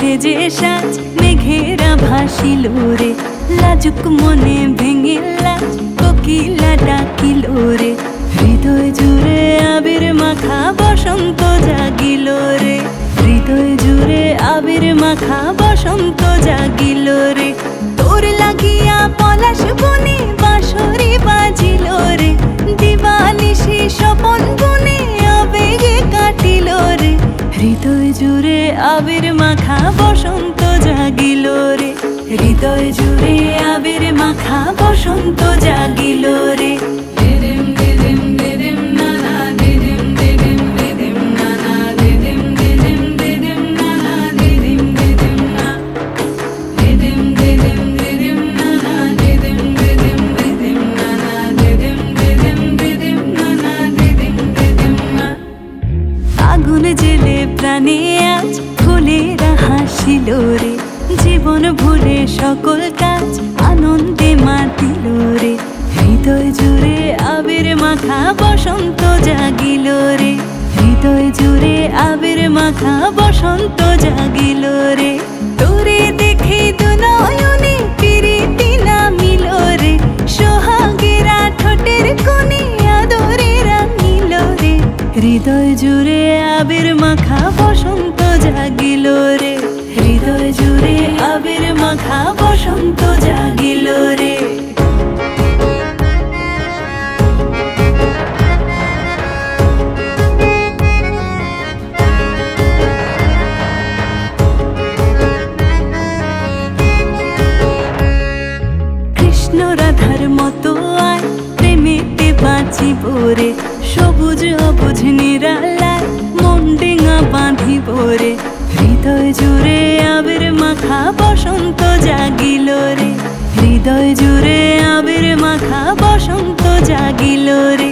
সেজে সাজ মেঘেরা ভাসিল রে, লাজুক মনে ভেঙে লাজ কোকিলা ডাকিল রে। হৃদয় জুড়ে আবির মাখা বসন্ত জাগিল রে, হৃদয় জুড়ে আবির মাখা বসন্ত জাগিল রে। তোর লাগিয়া পলাশ বনে বাঁশরি বাজিল রে, দিবানিশি স্বপন বনে আবেগে কাটিল রে। হৃদয় জুড়ে আবির মাখা বসন্ত জাগিল রে, হৃদয় জুড়ে আবির মাখা বসন্ত জাগিল রে। আগুন জেলে প্রাণে আজ ফুলেরা হাসিল রে, জীবন ভুলে সকল কাজ আনন্দে মাতিল রে। হৃদয় জুড়ে আবির মাখা বসন্ত জাগিল রে, হৃদয় জুড়ে আবির মাখা বসন্ত জাগিল রে। তোরে দেখে দু নয়নে প্রীতি নামিল রে, সোহাগেরা ঠোঁটের কোণে আদরে রাঙিল রে। হৃদয় জুড়ে আবির মাখা বসন্ত জাগিল রে, হৃদয় জুড়ে আবির মাখা বসন্ত জাগিল রে। কৃষ্ণ রাধার মতো আয় প্রেমেতে বাঁচিব রে, সবুজ অবুঝ নিরালায় মন ডিঙা বাঁধিব রে। হৃদয় জুড়ে আবির মাখা বসন্ত জাগিল রে, হৃদয় জুড়ে আবির মাখা বসন্ত জাগিল রে।